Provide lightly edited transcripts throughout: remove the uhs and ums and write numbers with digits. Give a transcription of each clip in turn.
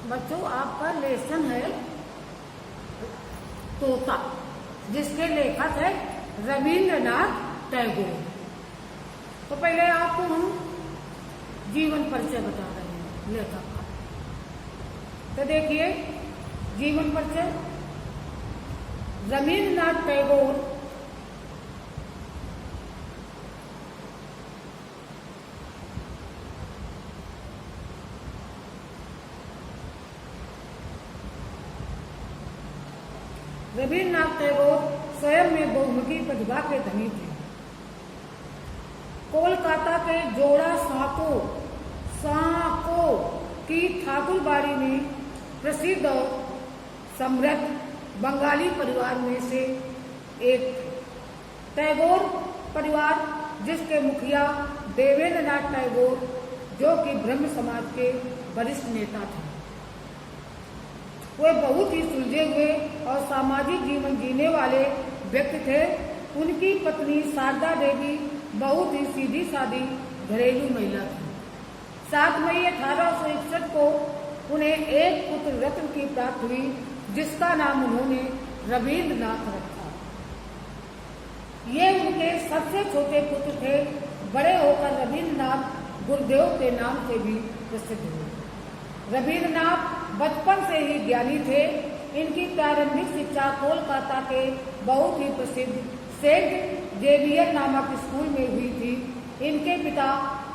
बच्चों आपका लेसन है तोता, जिसके लेखक है रविंद्रनाथ टैगोर। तो पहले आपको हम जीवन परिचय बता रहे हैं लेखक का। तो देखिए जीवन परिचय, रविंद्रनाथ टैगोर रविंद्रनाथ टैगोर स्वयं में बहुमुखी प्रतिभा के धनी थे। कोलकाता के जोड़ा सांको की ठाकुरबाड़ी में प्रसिद्ध और समृद्ध बंगाली परिवार में से एक थे। टैगोर परिवार, जिसके मुखिया देवेंद्रनाथ टैगोर, जो कि ब्रह्म समाज के वरिष्ठ नेता थे, वे बहुत ही सुलझे हुए और सामाजिक जीवन जीने वाले व्यक्ति थे। उनकी पत्नी शारदा देवी बहुत ही सीधी सादी घरेलू महिला थी। 7 मई 1861 को उन्हें एक पुत्र रत्न की प्राप्ति हुई, जिसका नाम उन्होंने रविंद्रनाथ रखा। ये उनके सबसे छोटे पुत्र थे। बड़े होकर रविंद्रनाथ गुरुदेव के नाम से भी प्रसिद्ध हुए। रविंद्रनाथ बचपन से ही ज्ञानी थे। इनकी प्रारंभिक शिक्षा कोलकाता के बहुत ही प्रसिद्ध सेंट जेवियर नामक स्कूल में हुई थी। इनके पिता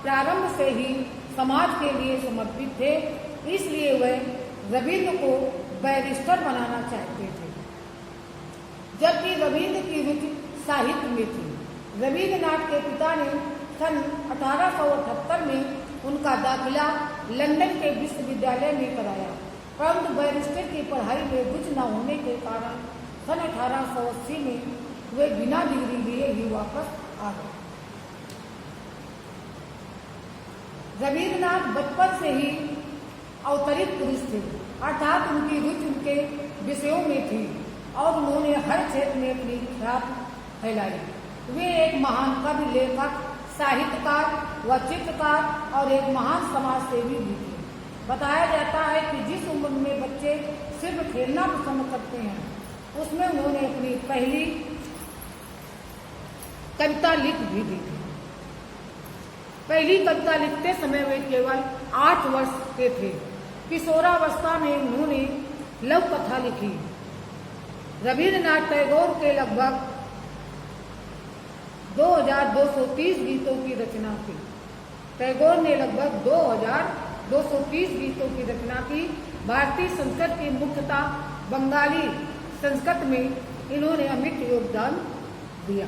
प्रारंभ से ही समाज के लिए समर्पित थे, इसलिए वे रविंद्र को बैरिस्टर बनाना चाहते थे, जबकि रविंद्र की रुचि साहित्य में थी। रविंद्रनाथ के पिता ने सन 1878 में उनका दाखिला लंदन के विश्वविद्यालय में कराया, परंतु बैरिस्टर की पढ़ाई में रुचि न होने के कारण सन 1880 में वे बिना डिग्री लिए ही वापस आ गए। रविंद्रनाथ बचपन से ही अवतरित पुरुष थे, अर्थात उनकी रुचि उनके विषयों में थी और उन्होंने हर क्षेत्र में अपनी ख्याति फैलाई। वे एक महान कवि, लेखक, साहित्यकार व चित्रकार और एक महान समाज सेवी भी थे। बताया जाता है कि जिस उम्र में बच्चे सिर्फ खेलना पसंद करते हैं, उसमें उन्होंने अपनी पहली कविता लिख भी दी थी। पहली कविता लिखते समय वे केवल 8 वर्ष के थे। किशोरावस्था में उन्होंने लव कथा लिखी। रविंद्रनाथ टैगोर के लगभग 2230 गीतों की रचना की। टैगोर ने लगभग 2230 गीतों की रचना की। भारतीय संस्कृत की मुख्यतः बंगाली संस्कृत में इन्होंने अमिट योगदान दिया।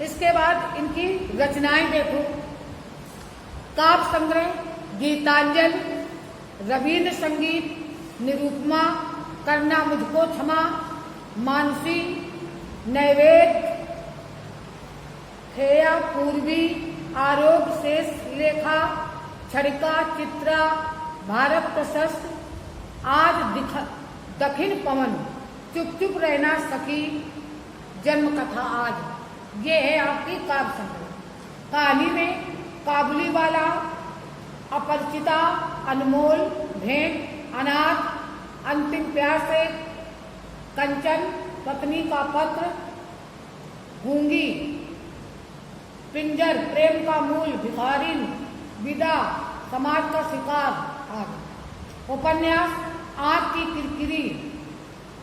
इसके बाद इनकी रचनाएं देखो। काव्य संग्रह, गीतांजलि, रविंद्र संगीत, निरूपमा, करना मुझको क्षमा, मानसी, नैवेद्य, खेया, पूर्वी, आरोग्य, शेष लेखा, छड़िका, चित्रा, भारत प्रशस्त, आज दक्षिण पवन, चुप चुप रहना सखी, जन्म कथा आज। ये है आपकी काव्य संग्रह। कहानी में काबुलीवाला, अपरिचिता, अनमोल, भेंट, अनाथ, अंतिम प्यार से, कंचन, पत्नी का पत्र, गूंगी, पिंजर, प्रेम का मूल, भिखारिन, विदा, समाज का शिकार आदि। उपन्यास आँख की किरकिरी,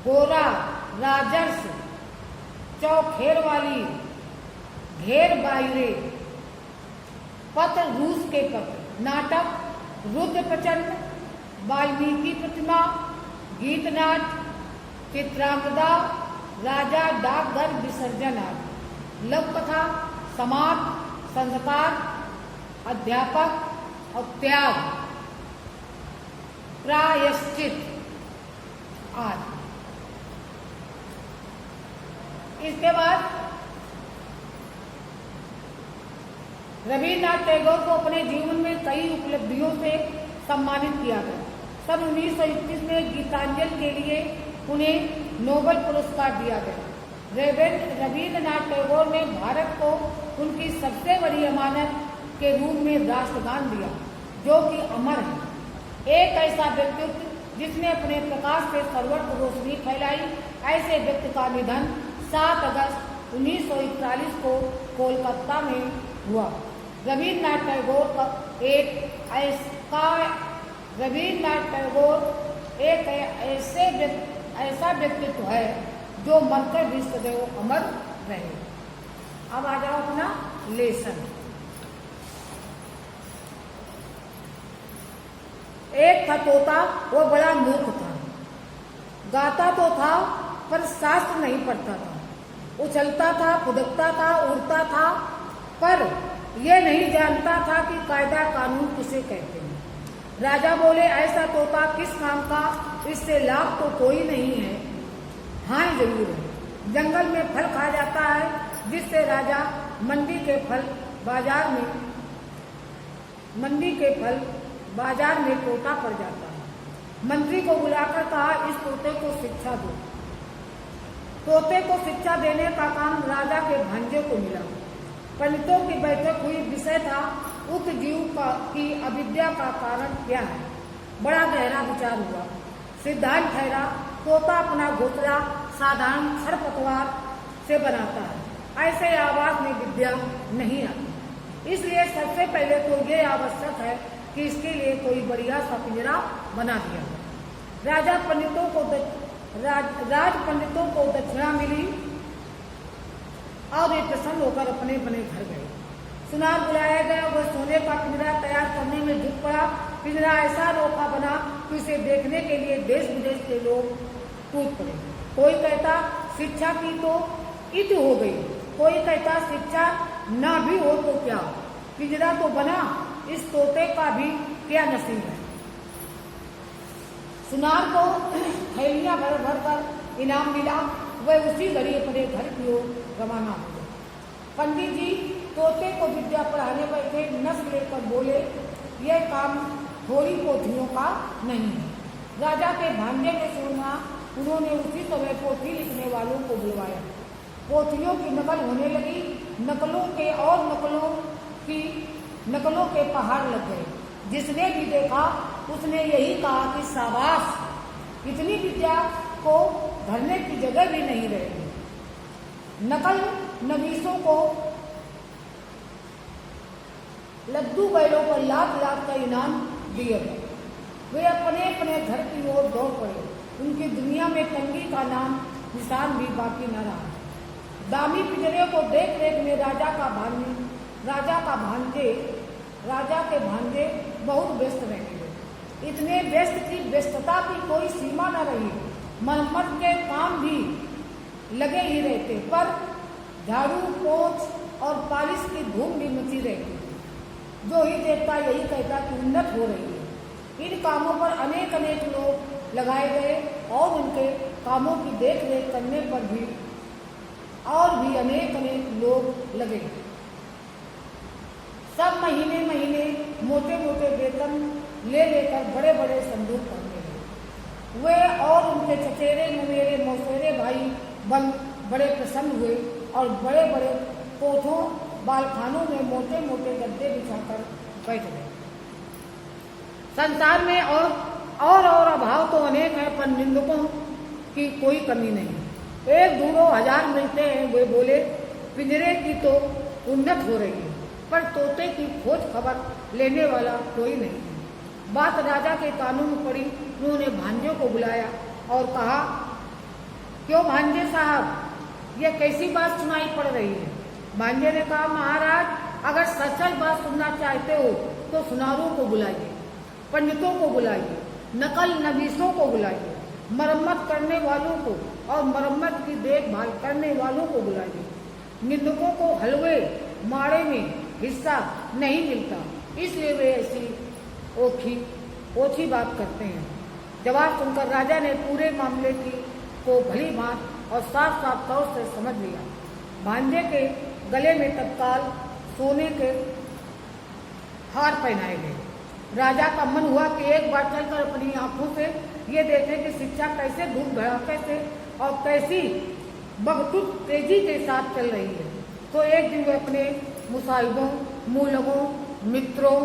गोरा, राजर्ष, चौखेर वाली, घेर बायरे, पत्र रूस के पत्र। नाटक रुद्र प्रचंड, वाल्मीकि प्रतिमा, गीतनाट, चित्रांगदा, राजा डाकघर विसर्जन आदि। लव कथा, समाप्त, संस्कार, अध्यापक और त्याग, प्रायश्चित आदि। इसके बाद रविंद्रनाथ टैगोर को अपने जीवन में कई उपलब्धियों से सम्मानित किया गया। सन 1921 में गीतांजलि के लिए उन्हें नोबेल पुरस्कार दिया गया। रविंद्रनाथ टैगोर ने भारत को उनकी सबसे बड़ी अमानत के रूप में राष्ट्रगान दिया, जो कि अमर है। एक ऐसा व्यक्तित्व जिसने अपने प्रकाश से सर्वत्र रोशनी फैलाई, ऐसे व्यक्ति का निधन 7 अगस्त 1941 को कोलकाता में हुआ। रविन्द्रनाथ टैगोर एक ऐसा व्यक्तित्व है जो मरकर भी सदैव अमर रहे। अब आ जाओ अपना लेसन। एक था तोता, वो बड़ा मूर्ख था। गाता तो था पर शास्त्र नहीं पढ़ता था। उछलता था, कूदता था, उड़ता था, पर यह नहीं जानता था कि कायदा कानून किसे कहते हैं। राजा बोले, ऐसा तोता किस काम का, इससे लाभ तो कोई नहीं है। हाँ जरूर है, जंगल में फल खा जाता है, जिससे राजा मंडी के फल बाजार में तोता पड़ जाता है। मंत्री को बुलाकर कहा, इस तोते को शिक्षा दो। तोते को शिक्षा देने का काम राजा के भांजे को मिला। पंडितों की बैठक हुई। विषय था उक्त जीव की अविद्या का कारण क्या है। बड़ा गहरा विचार हुआ। सिद्धांत ठहरा, तोता अपना घोंसला साधारण खरपतवार से बनाता है, ऐसे आवाज में विद्या नहीं आती। इसलिए सबसे पहले तो ये आवश्यक है कि इसके लिए कोई बढ़िया सा पिंजरा बना दिया जाए। राज पंडितों को दक्षिणा मिली और वे प्रसन्न होकर अपने बने घर गए। सुनार बुलाया गया, वह सोने का पिंजरा तैयार करने में जुट पड़ा। पिंजरा ऐसा अनोखा बना कि उसे देखने के लिए देश विदेश के लोग टूट पड़े। कोई कहता शिक्षा की तो इत हो गई, कोई कहता शिक्षा ना भी हो तो क्या, पिंजरा तो बना, इस तोते का भी क्या नसीब है। सुनार को थैलियां भर भर कर इनाम मिला। वह उसी घड़ी अपने घर की ओर रवाना हो गए। पंडित जी तोते को विद्या पढ़ाने बैठे। नस लेकर बोले, यह काम थोड़ी पोथियों का नहीं है। राजा के भांजे ने सुना। उन्होंने उसी समय पोथी लिखने वालों को बुलवाया। पोथियों की नकल होने लगी। नकलों के पहाड़ लग गए। जिसने भी देखा उसने यही कहा कि शाबाश, इतनी विद्या को धरने की जगह भी नहीं रहेगी। नकल नवीसों को लड्डू बैलों पर लाख लाख का इनाम दिए गए। वे अपने अपने घर की ओर दौड़ पड़े। उनकी दुनिया में तंगी का नाम निशान भी बाकी न रहा। दामी पिंजरे को देख रेख में राजा के भांजे बहुत व्यस्त रहते। इतने व्यस्त की व्यस्तता की कोई सीमा न रही। मरम्मत के काम भी लगे ही रहते, पर झाड़ू पोंछ और पालिश की धूम भी मची रहती। जो ही देखता यही कहता कि उन्नत हो रही है। इन कामों पर अनेक लोग लगाए गए और उनके कामों की देख रेख करने पर भी और भी अनेक लोग लगे। सब महीने मोटे वेतन ले लेकर बड़े बड़े संदूक भरने लगे। वे और उनके चचेरे ममेरे मौसेरे भाई बड़े प्रसन्न हुए और बड़े बड़े कोठों बालखानों में मोटे गद्दे बिछाकर बैठ गए। संसार में और अभाव तो अनेक है, पर निंदकों की कोई कमी नहीं। एक ढूंढो हजार मिलते हैं। वे बोले, पिंजरे की तो उन्नत हो रही है, पर तोते की खोज खबर लेने वाला कोई नहीं। बात राजा के कानून में पड़ी। उन्होंने भांजे को बुलाया और कहा, क्यों भांजे साहब, यह कैसी बात सुनाई पड़ रही है। भांजे ने कहा, महाराज, अगर सच बात सुनना चाहते हो तो सुनारों को बुलाइए, पंडितों को बुलाइए, नकल नवीसों को बुलाइए, मरम्मत करने वालों को और मरम्मत की देखभाल करने वालों को बुलाइए। निंदकों को हलवे माड़े में हिस्सा नहीं मिलता, इसलिए वे ऐसी ओछी बात करते हैं। जवाब सुनकर राजा ने पूरे मामले को भली भांति और साफ तौर से समझ लिया। भांजे के गले में तत्काल सोने के हार पहनाए गए। राजा का मन हुआ कि एक बार चलकर अपनी आंखों से ये देखे कि शिक्षा कैसे धूम धड़ाके से और कैसी बगतुक तेजी के साथ चल रही है। तो एक दिन वे अपने मुसाहिबों, मूलगों मित्रों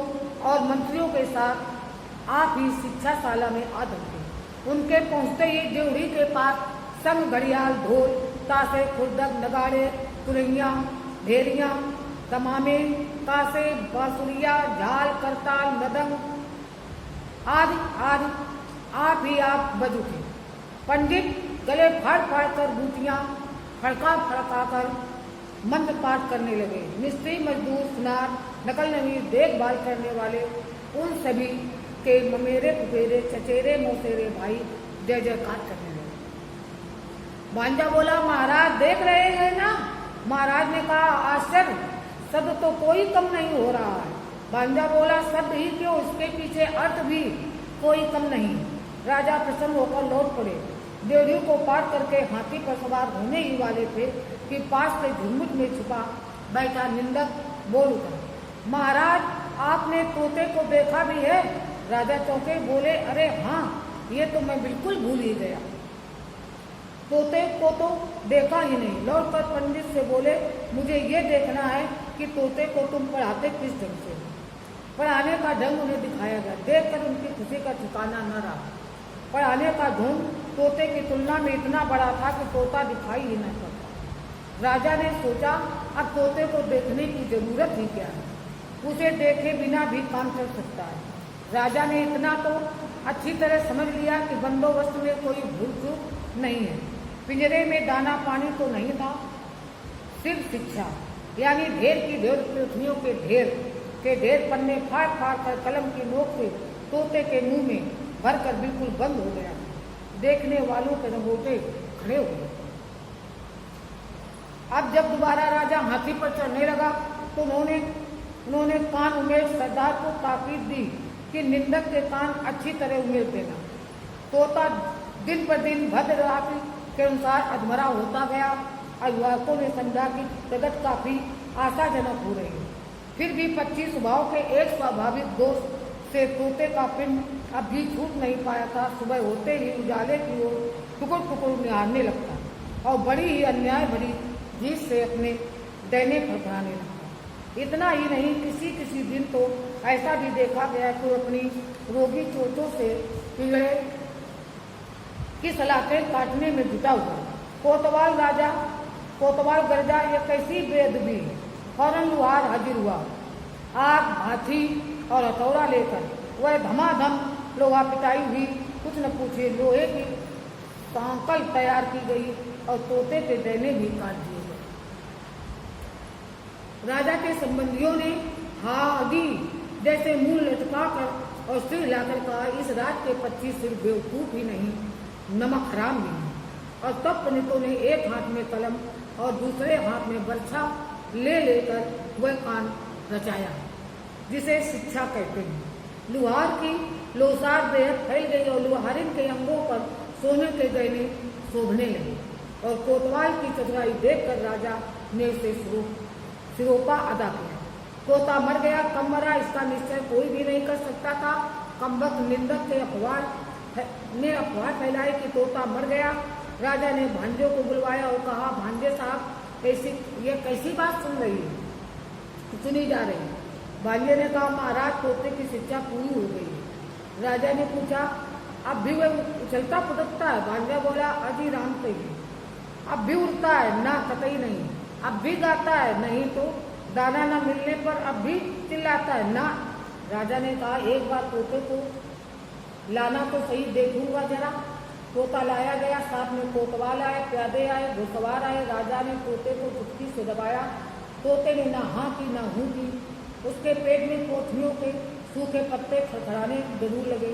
और मंत्रियों के साथ आप ही शिक्षाशाला में आ धमके। उनके पहुंचते ही ड्योढ़ी के पास संग घड़ियाल, ढोल, ताशे, खुर्दक, नगाड़े, तुरैया, ढेरियां, तमामे, ताशे, बांसुरिया, झाल, करताल, मृदंग आदि आदि आप ही आप बज उठे। पंडित गले फाड़ फाड़ कर बूटियां फड़का फड़का कर मंत्र पाठ करने लगे। मिस्त्री, मजदूर, सुनार, नकल नवीर, देखभाल करने वाले उन सभी के ममेरे फुफेरे, चचेरे मौसेरे भाई जय जयकार करने लगे। भांजा बोला, महाराज देख रहे हैं ना? महाराज ने कहा, आश्चर्य, शब्द तो कोई कम नहीं हो रहा है। भांजा बोला, शब्द ही क्यों, इसके पीछे अर्थ भी कोई कम नहीं। राजा प्रसन्न होकर लौट पड़े। ड्योढ़ी को पार करके हाथी पर सवार होने ही वाले थे कि पास के झुरमुट में छुपा बैठा निंदक बोल उठा, महाराज आपने तोते को देखा भी है? राजा चौंके, बोले, अरे हाँ, ये तो मैं बिल्कुल भूल ही गया। तोते को तो देखा ही नहीं। लौटकर पंडित से बोले, मुझे ये देखना है कि तोते को तुम पढ़ाते किस ढंग से। पढ़ाने का ढंग उन्हें दिखाया गया। देखकर उनकी खुशी का ठिकाना न रहा। पढ़ाने का ढंग तोते की तुलना में इतना बड़ा था कि तोता दिखाई ही न पड़ता। राजा ने सोचा, अब तोते को देखने की जरूरत ही क्या है, उसे देखे बिना भी काम चल सकता है। राजा ने इतना तो अच्छी तरह समझ लिया कि बंदोबस्त में कोई भूल चूक नहीं है। पिंजरे में दाना पानी तो नहीं था, सिर्फ शिक्षा, यानी ढेर की ढेर पृथ्वियों के ढेर पन्ने फाड़ फाड़ कर कलम की नोक से तोते के मुंह में भरकर बिल्कुल बंद हो गया। देखने वालों के रंगोटे खड़े हो गए। अब जब दोबारा राजा हाथी पर चढ़ने लगा तो उन्होंने कान उमेर सरदार को ताकीद दी कि निंदक के कान अच्छी तरह उमेर देना। तोता दिन पर दिन भद्र राशि के अनुसार अधमरा होता गया। अभिभावकों ने समझा कि प्रगति काफी आशाजनक हो रही है। फिर भी पक्षी स्वभाव के एक स्वाभाविक दोष से तोते का पिंड अब भी छूट नहीं पाया था। सुबह होते ही उजाले की ओर टुकुर टुकुर निहारने लगता और बड़ी ही अन्याय भरी जीत से अपने दैने फड़फड़ाने लगता। इतना ही नहीं, किसी किसी दिन तो ऐसा भी देखा गया कि अपनी रोगी चोटों से पिघले की सलाखें काटने में जुटा हुआ। कोतवाल गरजा, ये कैसी बेअदबी। फौरन लुहार हाजिर हुआ, आग, हाथी और हथौड़ा लेकर। वह धमाधम लोहा पिटाई हुई, कुछ न पूछे लोहे की सांकल तैयार की गई और तोते के दैने भी काट दिए गए। राजा के संबंधियों ने हागी जैसे मुंह लटका कर और सिर हिलाकर कहा, इस राज के 25 सिर बेवकूफ ही नहीं, नमक हराम भी नहीं। और तब पंडितों ने एक हाथ में कलम और दूसरे हाथ में बर्छा ले लेकर वह कान रचाया जिसे शिक्षा कहते हैं। लुहार की लोसार बेहद फैल गई और लुहारिन के अंगों पर सोने के गहने शोभने लगे। और कोतवाल की चतुराई देखकर राजा ने उसे सिरोपा अदा किया। तोता मर गया, कब मरा, इसका निश्चय कोई भी नहीं कर सकता था। कमबख्त निंदक के अफवाह फैलाई कि तोता मर गया। राजा ने भांजे को बुलवाया और कहा, भांजे साहब, ये कैसी बात सुनी जा रही है? भांजे ने कहा, महाराज तोते की शिक्षा पूरी हो गई है। राजा ने पूछा, अब भी वह उछलता पुदकता है? भांजा बोला, अजी राम कही, अब भी उड़ता है? ना, कतई नहीं। अब भी गाता है? नहीं। तो दाना न मिलने पर अब भी चिल्लाता है? ना। राजा ने कहा, एक बार तोते को लाना तो सही, देखूंगा जरा। तोता लाया गया, साथ में कोतवाल आए, प्यादे आए, घुड़सवार आए। राजा ने तोते को चुटकी से दबाया। तोते ने ना हाँ की ना हूँ की। उसके पेट में पोथियों के सूखे पत्ते खड़खड़ाने जरूर लगे।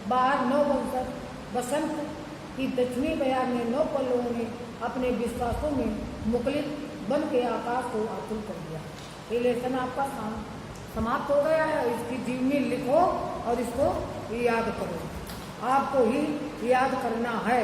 बाहर 9 बसंत की दक्षिणी बयार में 9 पल्लवों ने अपने विश्वासों में मुखलित बन के आकाश को आतुर कर दिया। ये लेसन आपका समाप्त हो गया है। इसकी जीवनी लिखो और इसको याद करो। आपको ही याद करना है।